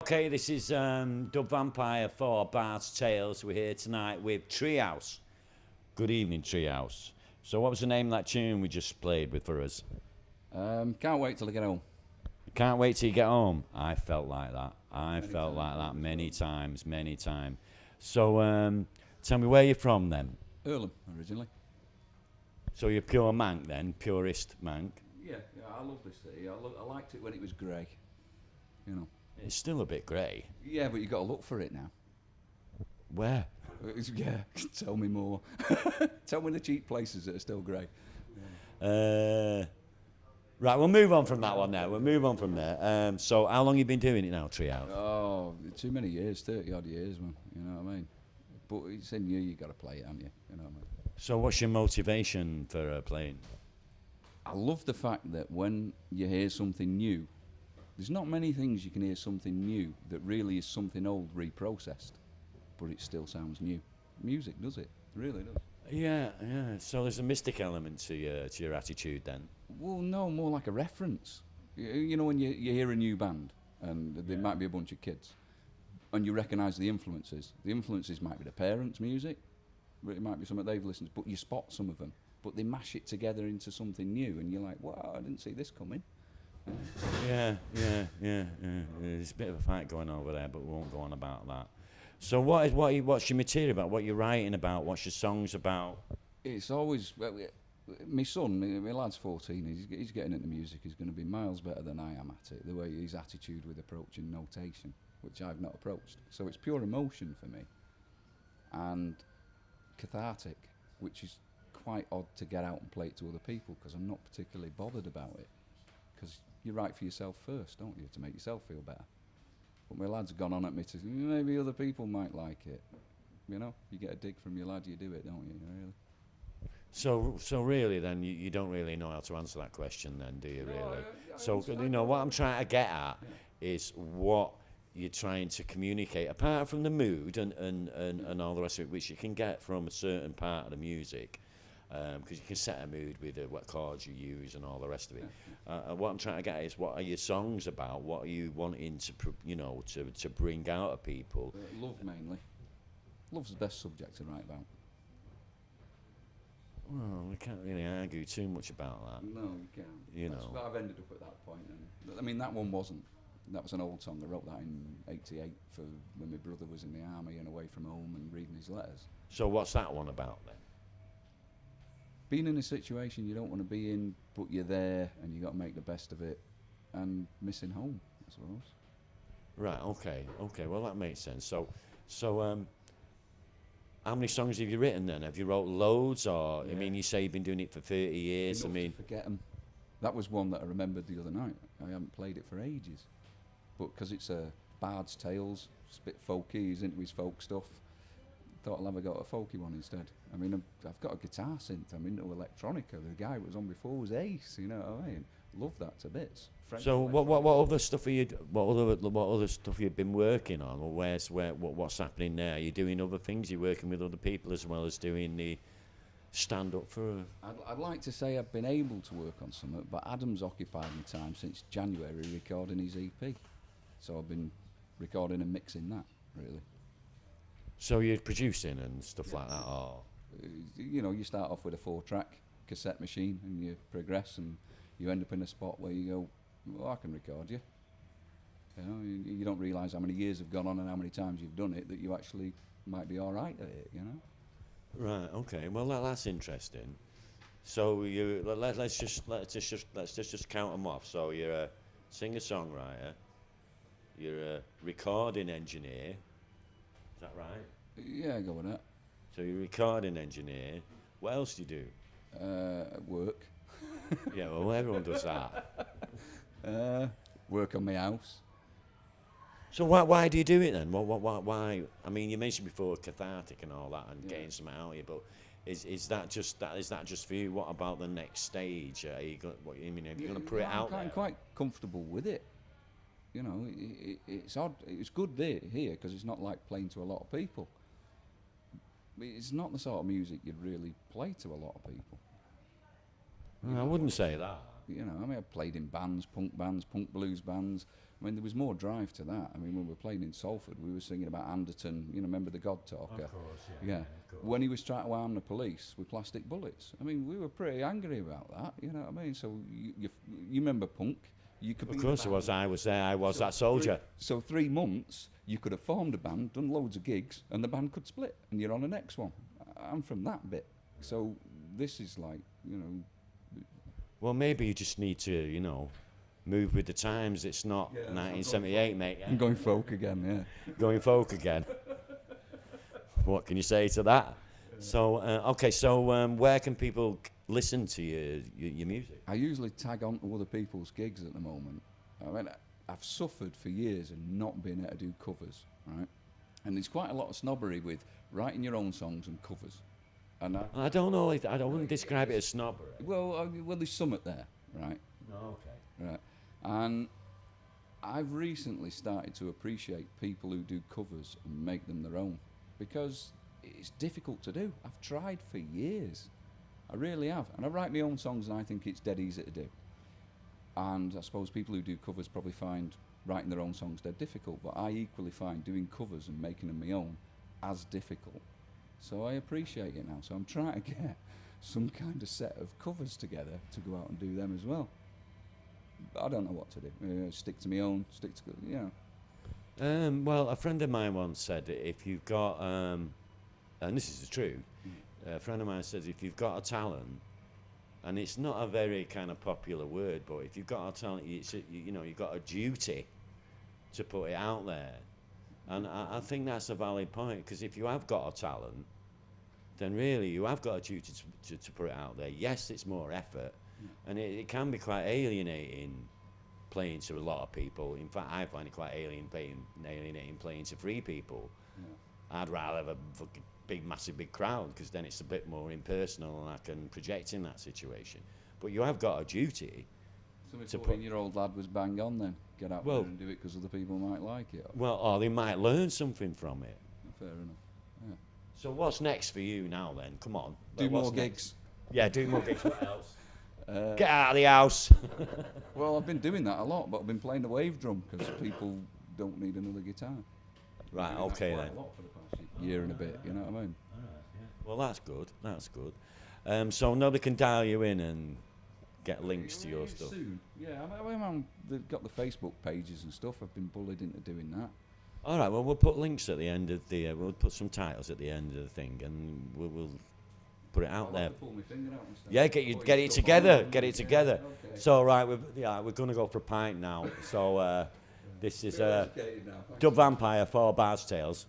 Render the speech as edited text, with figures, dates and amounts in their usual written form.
Okay, this is Dub Vampire for Bard's Tales. We're here tonight with Treehouse. Good evening, Treehouse. So what was the name of that tune we just played with for us? Can't wait till I get home. Can't wait till you get home. I felt like that. I felt like that many times, many times. So tell me where you're from then. Earlham, originally. So you're pure Manc then, purist Manc. Yeah, I love this city. I liked it when it was grey, you know. It's still a bit grey. Yeah, but you got to look for it now. Where? Yeah, tell me more. Tell me the cheap places that are still grey. Right, we'll move on from that one now. We'll move on from there. So how long you been doing it now, Treehouse? Oh, too many years, 30 odd years, man. You know what I mean? But it's in you got to play it, haven't you? You know what I mean? So what's your motivation for playing? I love the fact that when you hear something new, there's not many things you can hear something new that really is something old reprocessed, but it still sounds new. Music does it, really does. Yeah. So there's a mystic element to your attitude then. Well, no, more like a reference. You know, when you hear a new band, and there might be a bunch of kids, and you recognise the influences. The influences might be the parents' music, it might be something they've listened to, but you spot some of them. But they mash it together into something new, and you're like, wow, I didn't see this coming. Yeah. There's a bit of a fight going over there, but we won't go on about that. So what's your material about? What you're writing about? What's your songs about? It's always my son. My lad's 14. He's getting into music. He's going to be miles better than I am at it. The way his attitude with approaching notation, which I've not approached. So it's pure emotion for me, and cathartic, which is quite odd to get out and play it to other people because I'm not particularly bothered about it. Because you write for yourself first, don't you, to make yourself feel better. But my lad's gone on at me to say, maybe other people might like it. You know, you get a dig from your lad, you do it, don't you, really? So really then, you don't really know how to answer that question then, do you, really? What I'm trying to get at is what you're trying to communicate, apart from the mood and all the rest of it, which you can get from a certain part of the music. Because you can set a mood with what chords you use and all the rest of it. What I'm trying to get is, what are your songs about? What are you wanting to bring out of people? Love mainly. Love's the best subject to write about. Well, we can't really argue too much about that. No, you can't. I've ended up at that point. And I mean, that one wasn't. That was an old song. I wrote that in '88 for when my brother was in the army and away from home and reading his letters. So what's that one about then? Being in a situation you don't want to be in, but you're there and you got to make the best of it, and missing home, I suppose. Right. Okay. Well, that makes sense. So, how many songs have you written then? Have you wrote loads, or I mean, you say you've been doing it for 30 years. Enough to forget them. That was one that I remembered the other night. I haven't played it for ages, but because it's a Bard's Tales, it's a bit folky. He's into his folk stuff. Thought I'll have a go at a folky one instead. I mean, I've got a guitar synth. I'm into electronica. The guy who was on before was Ace. You know what I mean? Love that to bits. So what other stuff are you? What other stuff you've been working on? Or what's happening there? Are you doing other things? You're working with other people as well as doing the stand up for. I'd like to say I've been able to work on something, but Adam's occupied my time since January recording his EP. So I've been recording and mixing that, really. So you're producing and stuff like that, or? You know, you start off with a 4-track cassette machine and you progress and you end up in a spot where you go, well, I can record you. You know, you don't realise how many years have gone on and how many times you've done it that you actually might be all right at it, you know? Right, okay. Well, that's interesting. So let's just count them off. So you're a singer-songwriter, you're a recording engineer, is that right? Yeah, go with that. So you're a recording engineer. What else do you do? Work. Yeah, well, everyone does that. Work on my house. So why do you do it then? Why? I mean, you mentioned before cathartic and all that, and getting something out of you, but is that just for you? What about the next stage? Are you going to put it out there? I'm quite comfortable with it. You know, it's odd. It's good here because it's not like playing to a lot of people. It's not the sort of music you'd really play to a lot of people. I wouldn't say that. you know, I mean, I played in bands, punk blues bands. I mean, there was more drive to that. I mean, when we were playing in Salford, we were singing about Anderton, you know, remember the God Talker? Of course, Yeah. of course. When he was trying to arm the police with plastic bullets. I mean, we were pretty angry about that, you know what I mean? So you remember punk? You could Of be course I was. I was there. I was that soldier. So 3 months, you could have formed a band, done loads of gigs, and the band could split, and you're on the next one. I'm from that bit. So this is like, you know... Well, maybe you just need to, you know, move with the times. It's not 1978, mate. I'm going folk again, yeah. Going folk again. What can you say to that? So, okay, so where can people listen to your music? I usually tag on to other people's gigs at the moment. I mean, I've suffered for years and not being able to do covers, right? And there's quite a lot of snobbery with writing your own songs and covers. And I don't know. I wouldn't describe it as snobbery. well, there's something there, right? No, okay. Right. And I've recently started to appreciate people who do covers and make them their own, because it's difficult to do. I've tried for years. I really have. And I write my own songs and I think it's dead easy to do. And I suppose people who do covers probably find writing their own songs dead difficult, but I equally find doing covers and making them my own as difficult. So I appreciate it now. So I'm trying to get some kind of set of covers together to go out and do them as well. But I don't know what to do. Stick to my own, stick to, you know. Well, a friend of mine once said that if you've got, and this is the truth, a friend of mine says if you've got a talent, and it's not a very kind of popular word, but if you've got a talent, you know, you've got a duty to put it out there. And I think that's a valid point, because if you have got a talent, then really you have got a duty to put it out there. Yes, it's more effort, and it can be quite alienating playing to a lot of people. In fact, I find it quite alienating playing to 3 people. Yeah. I'd rather have a fucking massive big crowd, because then it's a bit more impersonal and I can project in that situation. But you have got a duty. So my 14-year-old lad was bang on then. Get out there and do it because other people might like it. Well, or they might learn something from it. Fair enough. Yeah. So what's next for you now then? Come on. Do What's more next? gigs. Yeah, do more gigs. What else? Get out of the house. Well, I've been doing that a lot, but I've been playing the wave drum because people don't need another guitar. Right, okay then. A lot for the past year and a bit, you know what I mean? Well, that's good. That's good. So nobody can dial you in and get links to your stuff. Soon. Yeah, they've got the Facebook pages and stuff. I've been bullied into doing that. All right. Well, we'll put links at the end of the. We'll put some titles at the end of the thing, and we'll put it out I'll there. have to pull my finger out and stuff. Yeah, get it together. Get it together. Okay. So right, we're going to go for a pint now. So this is Educated now. Dub Vampire for BARDS Tales.